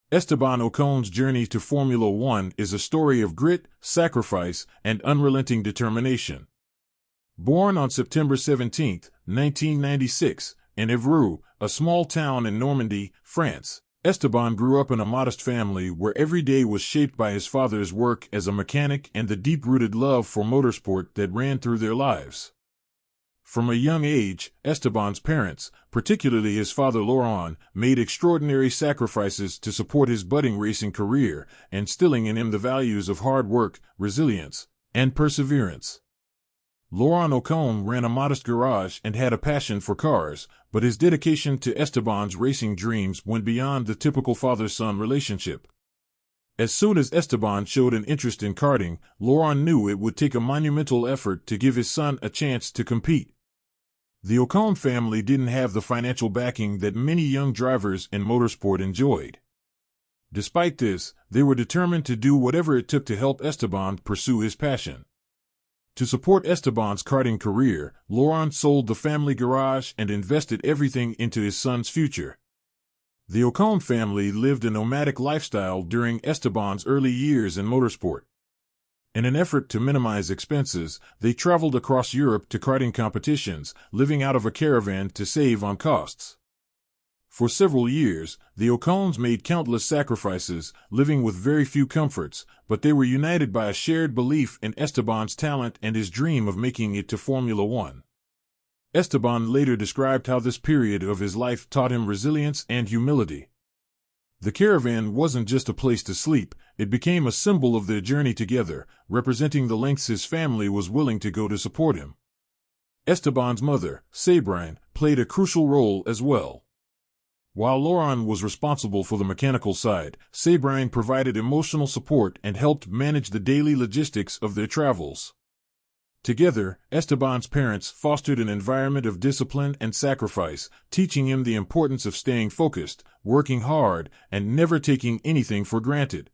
Esteban Ocon's journey to Formula One is a story of grit, sacrifice, and unrelenting determination. Born on September 17, 1996, in Évreux, a small town in Normandy, France, Esteban grew up in a modest family where every day was shaped by his father's work as a mechanic and the deep-rooted love for motorsport that ran through their lives. From a young age, Esteban's parents, particularly his father Laurent, made extraordinary sacrifices to support his budding racing career, instilling in him the values of hard work, resilience, and perseverance. Laurent Ocon ran a modest garage and had a passion for cars, but his dedication to Esteban's racing dreams went beyond the typical father-son relationship. As soon as Esteban showed an interest in karting, Laurent knew it would take a monumental effort to give his son a chance to compete. The Ocon family didn't have the financial backing that many young drivers in motorsport enjoyed. Despite this, they were determined to do whatever it took to help Esteban pursue his passion. To support Esteban's karting career, Laurent sold the family garage and invested everything into his son's future. The Ocon family lived a nomadic lifestyle during Esteban's early years in motorsport. In an effort to minimize expenses, they traveled across Europe to karting competitions, living out of a caravan to save on costs. For several years, the Ocons made countless sacrifices, living with very few comforts, but they were united by a shared belief in Esteban's talent and his dream of making it to Formula One. Esteban later described how this period of his life taught him resilience and humility. The caravan wasn't just a place to sleep, it became a symbol of their journey together, representing the lengths his family was willing to go to support him. Esteban's mother, Sabrine, played a crucial role as well. While Laurent was responsible for the mechanical side, Sabrine provided emotional support and helped manage the daily logistics of their travels. Together, Esteban's parents fostered an environment of discipline and sacrifice, teaching him the importance of staying focused, working hard, and never taking anything for granted.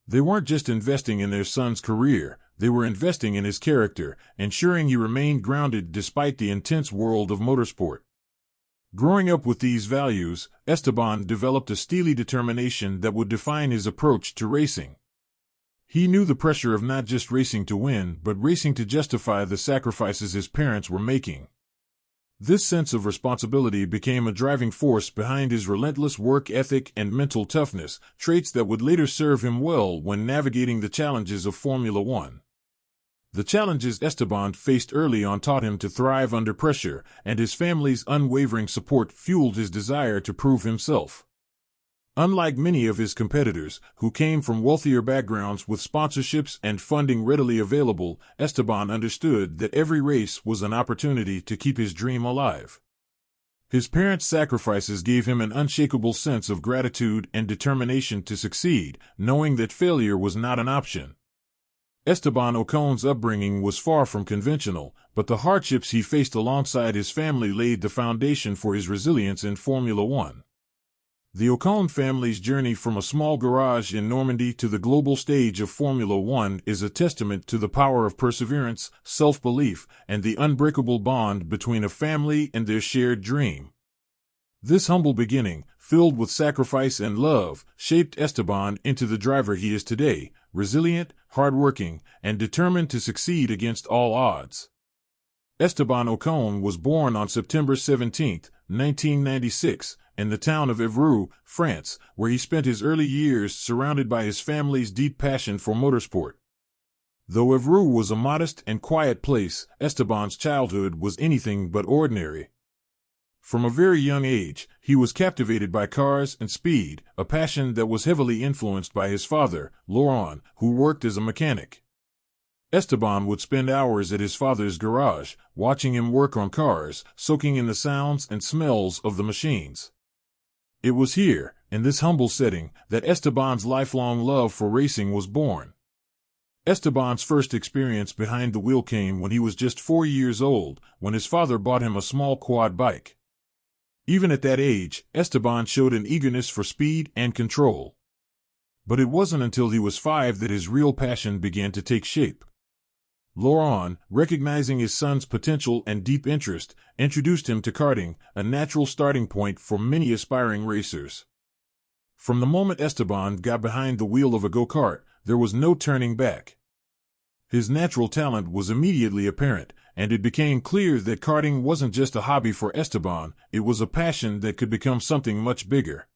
They weren't just investing in their son's career, they were investing in his character, ensuring he remained grounded despite the intense world of motorsport. Growing up with these values, Esteban developed a steely determination that would define his approach to racing. He knew the pressure of not just racing to win, but racing to justify the sacrifices his parents were making. This sense of responsibility became a driving force behind his relentless work ethic and mental toughness, traits that would later serve him well when navigating the challenges of Formula One. The challenges Esteban faced early on taught him to thrive under pressure, and his family's unwavering support fueled his desire to prove himself. Unlike many of his competitors, who came from wealthier backgrounds with sponsorships and funding readily available, Esteban understood that every race was an opportunity to keep his dream alive. His parents' sacrifices gave him an unshakable sense of gratitude and determination to succeed, knowing that failure was not an option. Esteban Ocon's upbringing was far from conventional, but the hardships he faced alongside his family laid the foundation for his resilience in Formula One. The Ocon family's journey from a small garage in Normandy to the global stage of Formula One is a testament to the power of perseverance, self-belief, and the unbreakable bond between a family and their shared dream. This humble beginning, filled with sacrifice and love, shaped Esteban into the driver he is today, resilient, hardworking, and determined to succeed against all odds. Esteban Ocon was born on September 17, 1996, in the town of Évreux, France, where he spent his early years surrounded by his family's deep passion for motorsport. Though Évreux was a modest and quiet place, Esteban's childhood was anything but ordinary. From a very young age, he was captivated by cars and speed, a passion that was heavily influenced by his father, Laurent, who worked as a mechanic. Esteban would spend hours at his father's garage, watching him work on cars, soaking in the sounds and smells of the machines. It was here, in this humble setting, that Esteban's lifelong love for racing was born. Esteban's first experience behind the wheel came when he was just 4 years old, when his father bought him a small quad bike. Even at that age, Esteban showed an eagerness for speed and control. But it wasn't until he was 5 that his real passion began to take shape. Laurent, recognizing his son's potential and deep interest, introduced him to karting, a natural starting point for many aspiring racers. From the moment Esteban got behind the wheel of a go-kart, there was no turning back. His natural talent was immediately apparent, and it became clear that karting wasn't just a hobby for Esteban, it was a passion that could become something much bigger.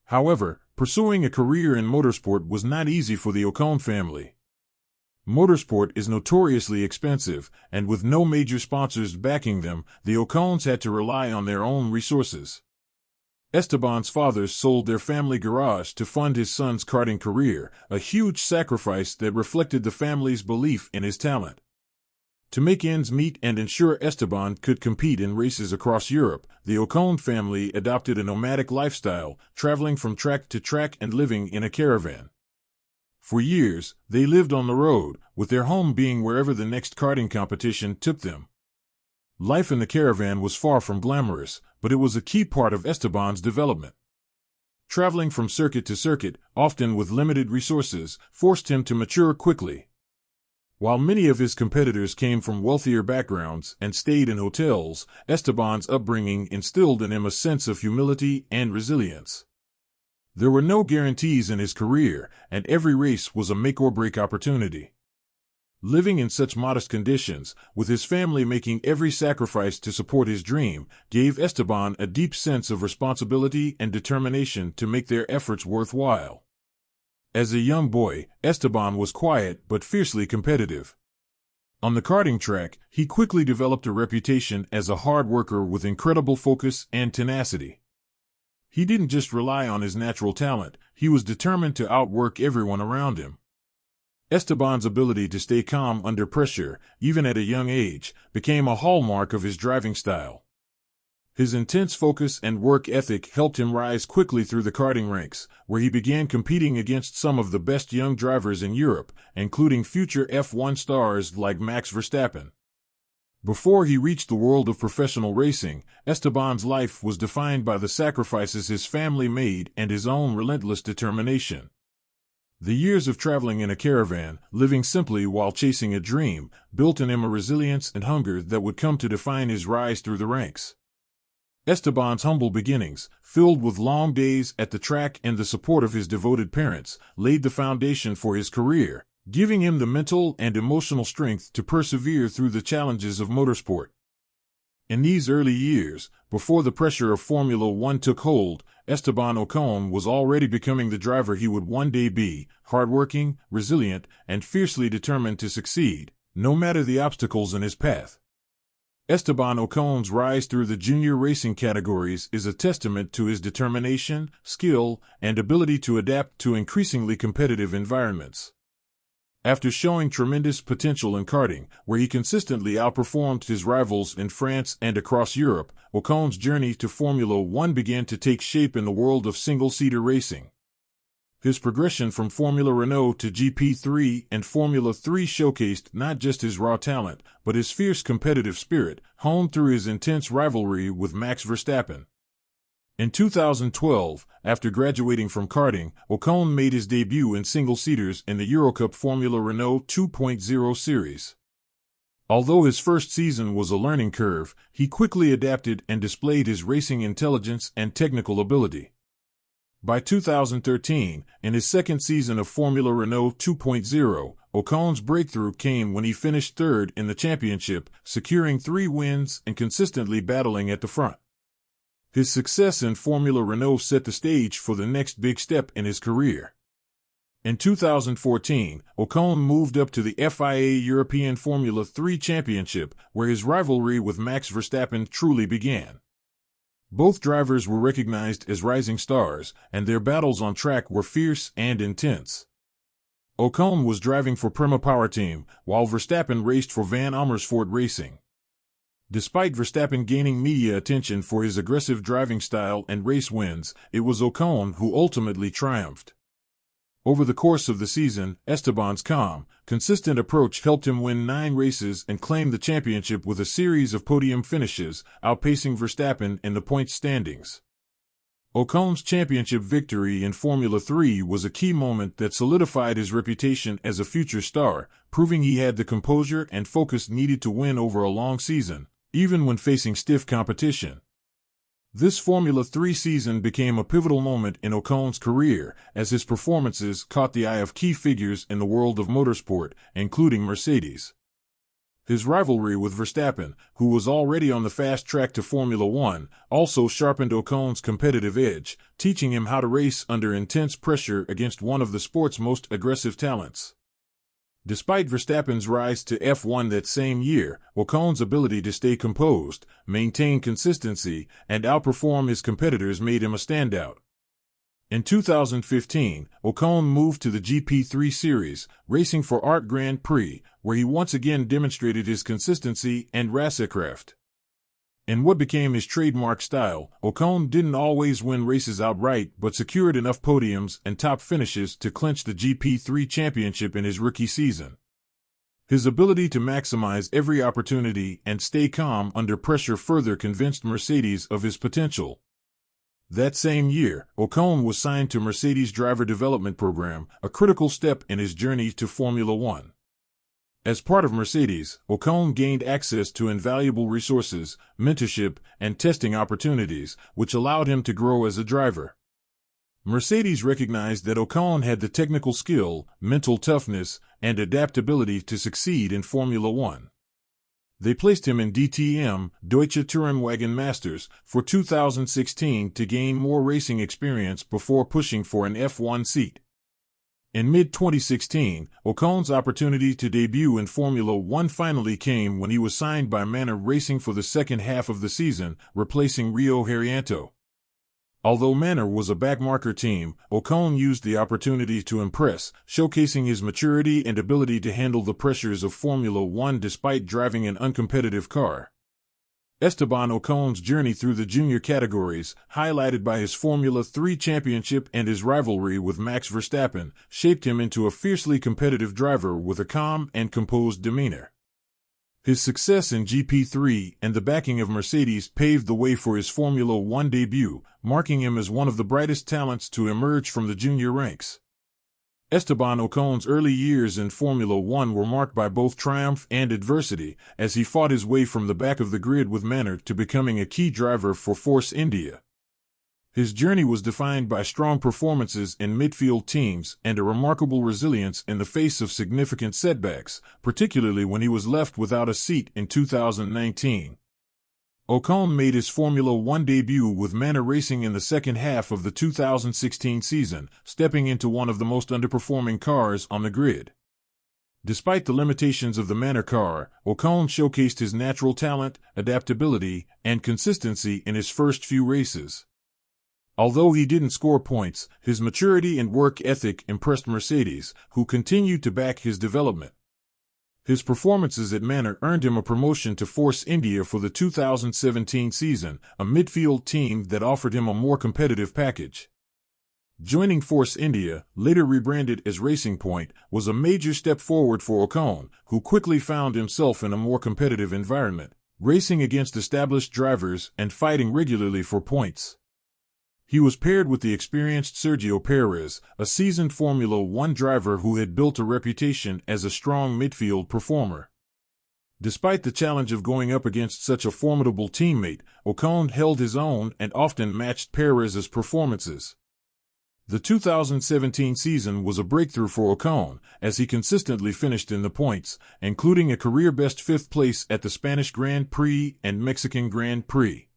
However, pursuing a career in motorsport was not easy for the Ocon family. Motorsport is notoriously expensive, and with no major sponsors backing them, the Ocons had to rely on their own resources. Esteban's fathers sold their family garage to fund his son's karting career, a huge sacrifice that reflected the family's belief in his talent. To make ends meet and ensure Esteban could compete in races across Europe, the Ocon family adopted a nomadic lifestyle, traveling from track to track and living in a caravan. For years, they lived on the road, with their home being wherever the next karting competition took them. Life in the caravan was far from glamorous, but it was a key part of Esteban's development. Traveling from circuit to circuit, often with limited resources, forced him to mature quickly. While many of his competitors came from wealthier backgrounds and stayed in hotels, Esteban's upbringing instilled in him a sense of humility and resilience. There were no guarantees in his career, and every race was a make-or-break opportunity. Living in such modest conditions, with his family making every sacrifice to support his dream, gave Esteban a deep sense of responsibility and determination to make their efforts worthwhile. As a young boy, Esteban was quiet but fiercely competitive. On the karting track, he quickly developed a reputation as a hard worker with incredible focus and tenacity. He didn't just rely on his natural talent, he was determined to outwork everyone around him. Esteban's ability to stay calm under pressure, even at a young age, became a hallmark of his driving style. His intense focus and work ethic helped him rise quickly through the karting ranks, where he began competing against some of the best young drivers in Europe, including future F1 stars like Max Verstappen. Before he reached the world of professional racing, Esteban's life was defined by the sacrifices his family made and his own relentless determination. The years of traveling in a caravan, living simply while chasing a dream, built in him a resilience and hunger that would come to define his rise through the ranks. Esteban's humble beginnings, filled with long days at the track and the support of his devoted parents, laid the foundation for his career, giving him the mental and emotional strength to persevere through the challenges of motorsport. In these early years, before the pressure of Formula One took hold, Esteban Ocon was already becoming the driver he would one day be, hardworking, resilient, and fiercely determined to succeed, no matter the obstacles in his path. Esteban Ocon's rise through the junior racing categories is a testament to his determination, skill, and ability to adapt to increasingly competitive environments. After showing tremendous potential in karting, where he consistently outperformed his rivals in France and across Europe, Ocon's journey to Formula One began to take shape in the world of single-seater racing. His progression from Formula Renault to GP3 and Formula 3 showcased not just his raw talent, but his fierce competitive spirit, honed through his intense rivalry with Max Verstappen. In 2012, after graduating from karting, Ocon made his debut in single-seaters in the Eurocup Formula Renault 2.0 series. Although his first season was a learning curve, he quickly adapted and displayed his racing intelligence and technical ability. By 2013, in his second season of Formula Renault 2.0, Ocon's breakthrough came when he finished third in the championship, securing 3 wins and consistently battling at the front. His success in Formula Renault set the stage for the next big step in his career. In 2014, Ocon moved up to the FIA European Formula 3 Championship, where his rivalry with Max Verstappen truly began. Both drivers were recognized as rising stars, and their battles on track were fierce and intense. Ocon was driving for Prema Power Team, while Verstappen raced for Van Amersfoort Racing. Despite Verstappen gaining media attention for his aggressive driving style and race wins, it was Ocon who ultimately triumphed. Over the course of the season, Esteban's calm, consistent approach helped him win 9 races and claim the championship with a series of podium finishes, outpacing Verstappen in the points standings. Ocon's championship victory in Formula 3 was a key moment that solidified his reputation as a future star, proving he had the composure and focus needed to win over a long season, even when facing stiff competition. This Formula 3 season became a pivotal moment in Ocon's career, as his performances caught the eye of key figures in the world of motorsport, including Mercedes. His rivalry with Verstappen, who was already on the fast track to Formula 1, also sharpened Ocon's competitive edge, teaching him how to race under intense pressure against one of the sport's most aggressive talents. Despite Verstappen's rise to F1 that same year, Ocon's ability to stay composed, maintain consistency, and outperform his competitors made him a standout. In 2015, Ocon moved to the GP3 series, racing for Art Grand Prix, where he once again demonstrated his consistency and racercraft. In what became his trademark style, Ocon didn't always win races outright but secured enough podiums and top finishes to clinch the GP3 championship in his rookie season. His ability to maximize every opportunity and stay calm under pressure further convinced Mercedes of his potential. That same year, Ocon was signed to Mercedes' driver development program, a critical step in his journey to Formula 1. As part of Mercedes, Ocon gained access to invaluable resources, mentorship, and testing opportunities, which allowed him to grow as a driver. Mercedes recognized that Ocon had the technical skill, mental toughness, and adaptability to succeed in Formula 1. They placed him in DTM, Deutsche Tourenwagen Masters, for 2016 to gain more racing experience before pushing for an F1 seat. In mid-2016, Ocon's opportunity to debut in Formula 1 finally came when he was signed by Manor Racing for the second half of the season, replacing Rio Haryanto. Although Manor was a backmarker team, Ocon used the opportunity to impress, showcasing his maturity and ability to handle the pressures of Formula 1 despite driving an uncompetitive car. Esteban Ocon's journey through the junior categories, highlighted by his Formula 3 championship and his rivalry with Max Verstappen, shaped him into a fiercely competitive driver with a calm and composed demeanor. His success in GP3 and the backing of Mercedes paved the way for his Formula 1 debut, marking him as one of the brightest talents to emerge from the junior ranks. Esteban Ocon's early years in Formula 1 were marked by both triumph and adversity, as he fought his way from the back of the grid with Manor to becoming a key driver for Force India. His journey was defined by strong performances in midfield teams and a remarkable resilience in the face of significant setbacks, particularly when he was left without a seat in 2019. Ocon made his Formula 1 debut with Manor Racing in the second half of the 2016 season, stepping into one of the most underperforming cars on the grid. Despite the limitations of the Manor car, Ocon showcased his natural talent, adaptability, and consistency in his first few races. Although he didn't score points, his maturity and work ethic impressed Mercedes, who continued to back his development. His performances at Manor earned him a promotion to Force India for the 2017 season, a midfield team that offered him a more competitive package. Joining Force India, later rebranded as Racing Point, was a major step forward for Ocon, who quickly found himself in a more competitive environment, racing against established drivers and fighting regularly for points. He was paired with the experienced Sergio Perez, a seasoned Formula 1 driver who had built a reputation as a strong midfield performer. Despite the challenge of going up against such a formidable teammate, Ocon held his own and often matched Perez's performances. The 2017 season was a breakthrough for Ocon, as he consistently finished in the points, including a career-best fifth place at the Spanish Grand Prix and Mexican Grand Prix.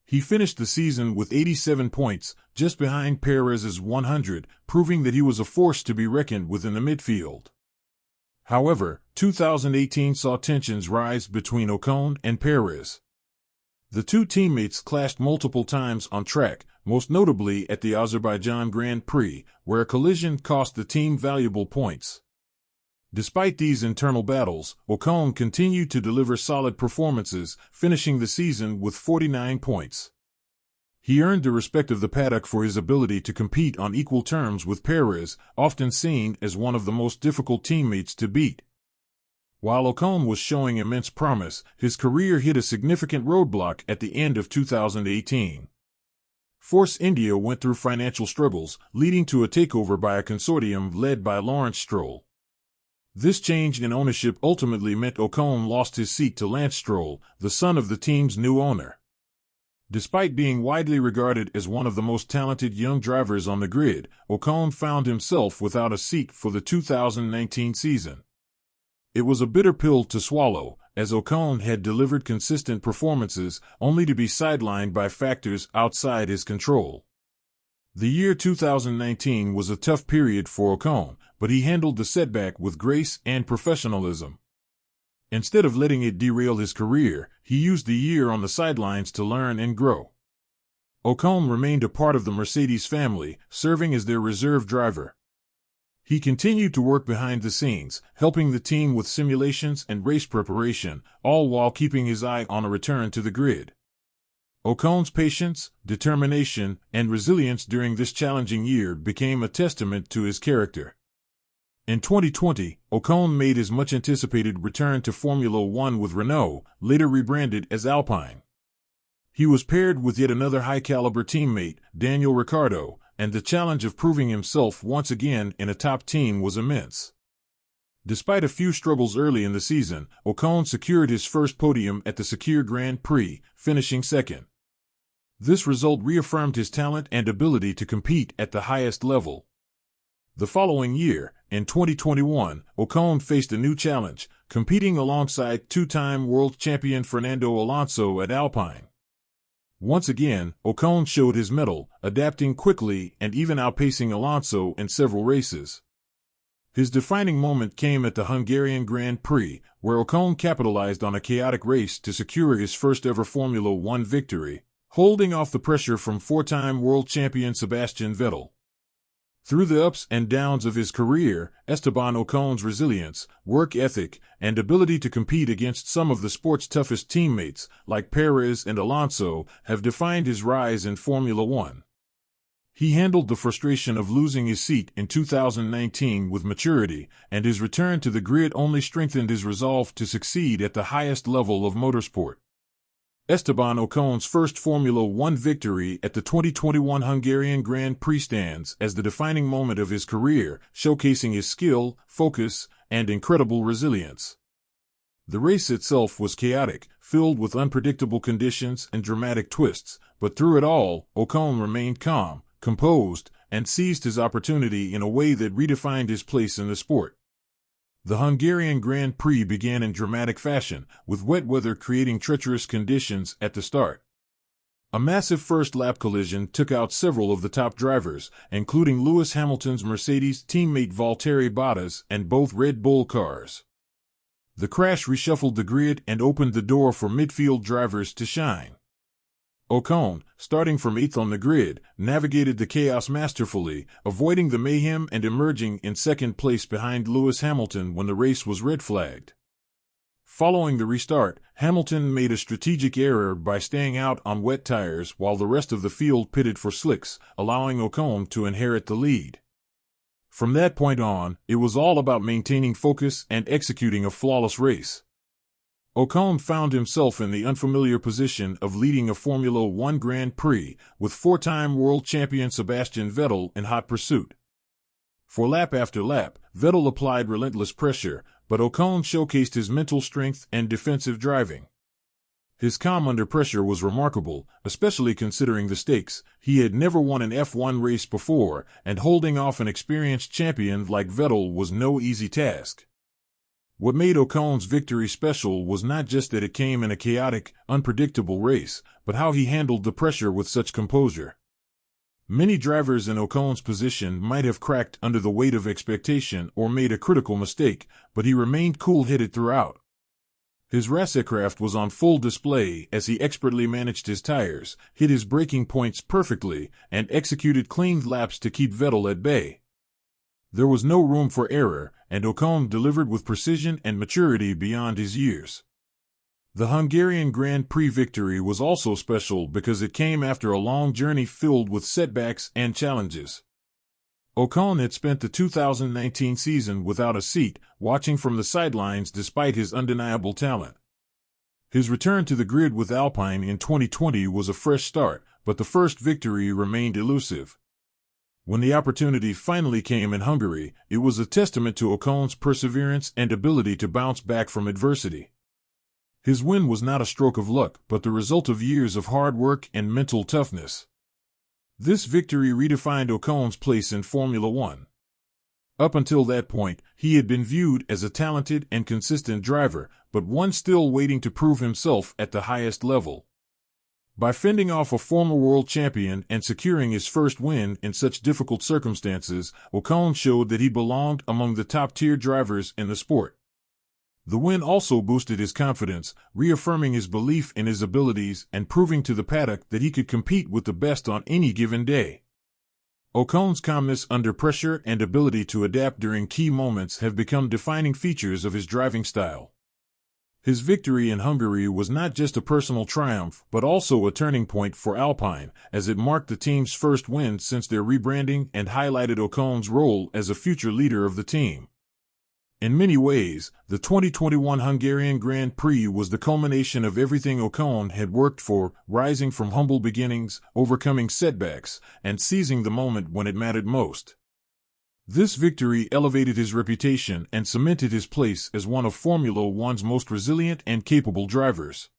He finished the season with 87 points, just behind Perez's 100, proving that he was a force to be reckoned with in the midfield. However, 2018 saw tensions rise between Ocon and Perez. The two teammates clashed multiple times on track, most notably at the Azerbaijan Grand Prix, where a collision cost the team valuable points. Despite these internal battles, Ocon continued to deliver solid performances, finishing the season with 49 points. He earned the respect of the paddock for his ability to compete on equal terms with Perez, often seen as one of the most difficult teammates to beat. While Ocon was showing immense promise, his career hit a significant roadblock at the end of 2018. Force India went through financial struggles, leading to a takeover by a consortium led by Lawrence Stroll. This change in ownership ultimately meant Ocon lost his seat to Lance Stroll, the son of the team's new owner. Despite being widely regarded as one of the most talented young drivers on the grid, Ocon found himself without a seat for the 2019 season. It was a bitter pill to swallow, as Ocon had delivered consistent performances only to be sidelined by factors outside his control. The year 2019 was a tough period for Ocon, but he handled the setback with grace and professionalism. Instead of letting it derail his career, he used the year on the sidelines to learn and grow. Ocon remained a part of the Mercedes family, serving as their reserve driver. He continued to work behind the scenes, helping the team with simulations and race preparation, all while keeping his eye on a return to the grid. Ocon's patience, determination, and resilience during this challenging year became a testament to his character. In 2020, Ocon made his much-anticipated return to Formula One with Renault, later rebranded as Alpine. He was paired with yet another high-caliber teammate, Daniel Ricciardo, and the challenge of proving himself once again in a top team was immense. Despite a few struggles early in the season, Ocon secured his first podium at the Sakir Grand Prix, finishing second. This result reaffirmed his talent and ability to compete at the highest level. The following year, in 2021, Ocon faced a new challenge, competing alongside two-time world champion Fernando Alonso at Alpine. Once again, Ocon showed his mettle, adapting quickly and even outpacing Alonso in several races. His defining moment came at the Hungarian Grand Prix, where Ocon capitalized on a chaotic race to secure his first-ever Formula One victory, holding off the pressure from four-time world champion Sebastian Vettel. Through the ups and downs of his career, Esteban Ocon's resilience, work ethic, and ability to compete against some of the sport's toughest teammates, like Perez and Alonso, have defined his rise in Formula One. He handled the frustration of losing his seat in 2019 with maturity, and his return to the grid only strengthened his resolve to succeed at the highest level of motorsport. Esteban Ocon's first Formula One victory at the 2021 Hungarian Grand Prix stands as the defining moment of his career, showcasing his skill, focus, and incredible resilience. The race itself was chaotic, filled with unpredictable conditions and dramatic twists, but through it all, Ocon remained calm, composed, and seized his opportunity in a way that redefined his place in the sport. The Hungarian Grand Prix began in dramatic fashion, with wet weather creating treacherous conditions at the start. A massive first-lap collision took out several of the top drivers, including Lewis Hamilton's Mercedes teammate Valtteri Bottas and both Red Bull cars. The crash reshuffled the grid and opened the door for midfield drivers to shine. Ocon, starting from 8th on the grid, navigated the chaos masterfully, avoiding the mayhem and emerging in second place behind Lewis Hamilton when the race was red-flagged. Following the restart, Hamilton made a strategic error by staying out on wet tires while the rest of the field pitted for slicks, allowing Ocon to inherit the lead. From that point on, it was all about maintaining focus and executing a flawless race. Ocon found himself in the unfamiliar position of leading a Formula One Grand Prix, with four-time world champion Sebastian Vettel in hot pursuit. For lap after lap, Vettel applied relentless pressure, but Ocon showcased his mental strength and defensive driving. His calm under pressure was remarkable, especially considering the stakes. He had never won an F1 race before, and holding off an experienced champion like Vettel was no easy task. What made Ocon's victory special was not just that it came in a chaotic, unpredictable race, but how he handled the pressure with such composure. Many drivers in Ocon's position might have cracked under the weight of expectation or made a critical mistake, but he remained cool-headed throughout. His racecraft was on full display as he expertly managed his tires, hit his braking points perfectly, and executed clean laps to keep Vettel at bay. There was no room for error, and Ocon delivered with precision and maturity beyond his years. The Hungarian Grand Prix victory was also special because it came after a long journey filled with setbacks and challenges. Ocon had spent the 2019 season without a seat, watching from the sidelines despite his undeniable talent. His return to the grid with Alpine in 2020 was a fresh start, but the first victory remained elusive. When the opportunity finally came in Hungary, it was a testament to Ocon's perseverance and ability to bounce back from adversity. His win was not a stroke of luck, but the result of years of hard work and mental toughness. This victory redefined Ocon's place in Formula One. Up until that point, he had been viewed as a talented and consistent driver, but one still waiting to prove himself at the highest level. By fending off a former world champion and securing his first win in such difficult circumstances, Ocon showed that he belonged among the top-tier drivers in the sport. The win also boosted his confidence, reaffirming his belief in his abilities and proving to the paddock that he could compete with the best on any given day. Ocon's calmness under pressure and ability to adapt during key moments have become defining features of his driving style. His victory in Hungary was not just a personal triumph, but also a turning point for Alpine, as it marked the team's first win since their rebranding and highlighted Ocon's role as a future leader of the team. In many ways, the 2021 Hungarian Grand Prix was the culmination of everything Ocon had worked for, rising from humble beginnings, overcoming setbacks, and seizing the moment when it mattered most. This victory elevated his reputation and cemented his place as one of Formula One's most resilient and capable drivers.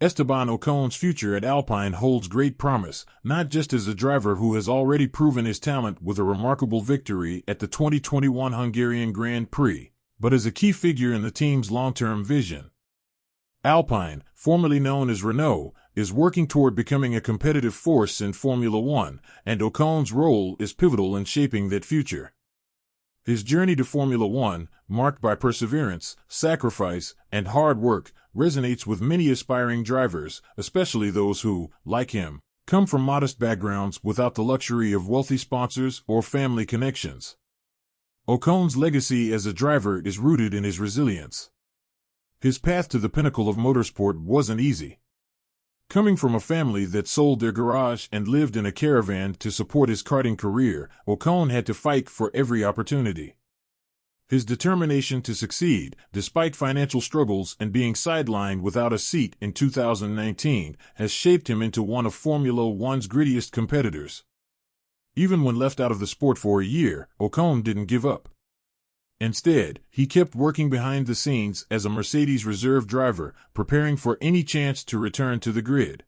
Esteban Ocon's future at Alpine holds great promise, not just as a driver who has already proven his talent with a remarkable victory at the 2021 Hungarian Grand Prix, but as a key figure in the team's long-term vision. Alpine, formerly known as Renault, is working toward becoming a competitive force in Formula One, and Ocon's role is pivotal in shaping that future. His journey to Formula One, marked by perseverance, sacrifice, and hard work, resonates with many aspiring drivers, especially those who, like him, come from modest backgrounds without the luxury of wealthy sponsors or family connections. Ocon's legacy as a driver is rooted in his resilience. His path to the pinnacle of motorsport wasn't easy. Coming from a family that sold their garage and lived in a caravan to support his karting career, Ocon had to fight for every opportunity. His determination to succeed, despite financial struggles and being sidelined without a seat in 2019, has shaped him into one of Formula One's grittiest competitors. Even when left out of the sport for a year, Ocon didn't give up. Instead, he kept working behind the scenes as a Mercedes reserve driver, preparing for any chance to return to the grid.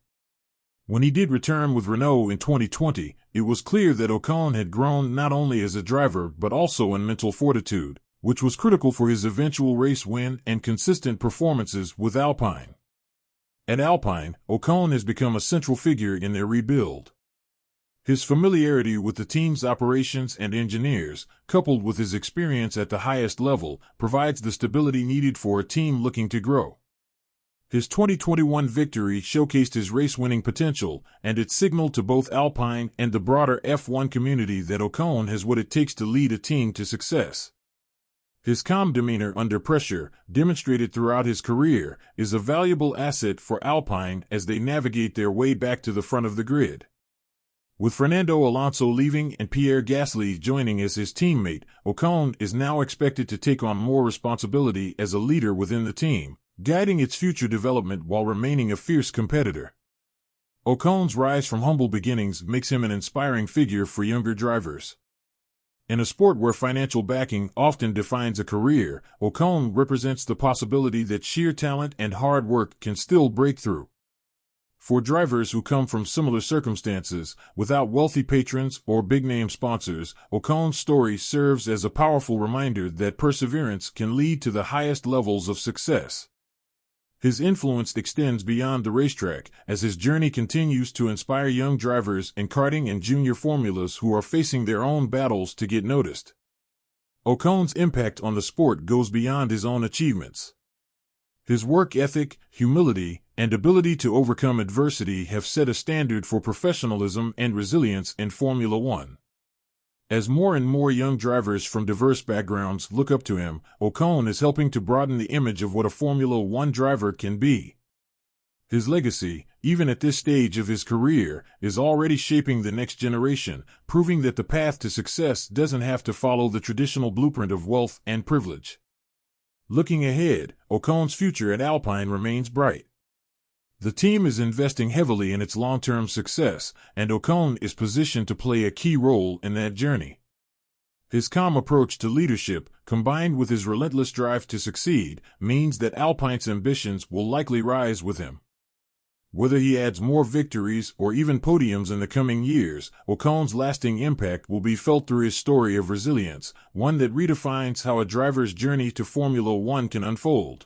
When he did return with Renault in 2020, it was clear that Ocon had grown not only as a driver but also in mental fortitude, which was critical for his eventual race win and consistent performances with Alpine. At Alpine, Ocon has become a central figure in their rebuild. His familiarity with the team's operations and engineers, coupled with his experience at the highest level, provides the stability needed for a team looking to grow. His 2021 victory showcased his race-winning potential, and it signaled to both Alpine and the broader F1 community that Ocon has what it takes to lead a team to success. His calm demeanor under pressure, demonstrated throughout his career, is a valuable asset for Alpine as they navigate their way back to the front of the grid. With Fernando Alonso leaving and Pierre Gasly joining as his teammate, Ocon is now expected to take on more responsibility as a leader within the team, guiding its future development while remaining a fierce competitor. Ocon's rise from humble beginnings makes him an inspiring figure for younger drivers. In a sport where financial backing often defines a career, Ocon represents the possibility that sheer talent and hard work can still break through. For drivers who come from similar circumstances, without wealthy patrons or big-name sponsors, Ocon's story serves as a powerful reminder that perseverance can lead to the highest levels of success. His influence extends beyond the racetrack, as his journey continues to inspire young drivers in karting and junior formulas who are facing their own battles to get noticed. Ocon's impact on the sport goes beyond his own achievements. His work ethic, humility, and ability to overcome adversity have set a standard for professionalism and resilience in Formula One. As more and more young drivers from diverse backgrounds look up to him, Ocon is helping to broaden the image of what a Formula One driver can be. His legacy, even at this stage of his career, is already shaping the next generation, proving that the path to success doesn't have to follow the traditional blueprint of wealth and privilege. Looking ahead, Ocon's future at Alpine remains bright. The team is investing heavily in its long-term success, and Ocon is positioned to play a key role in that journey. His calm approach to leadership, combined with his relentless drive to succeed, means that Alpine's ambitions will likely rise with him. Whether he adds more victories or even podiums in the coming years, Ocon's lasting impact will be felt through his story of resilience, one that redefines how a driver's journey to Formula One can unfold.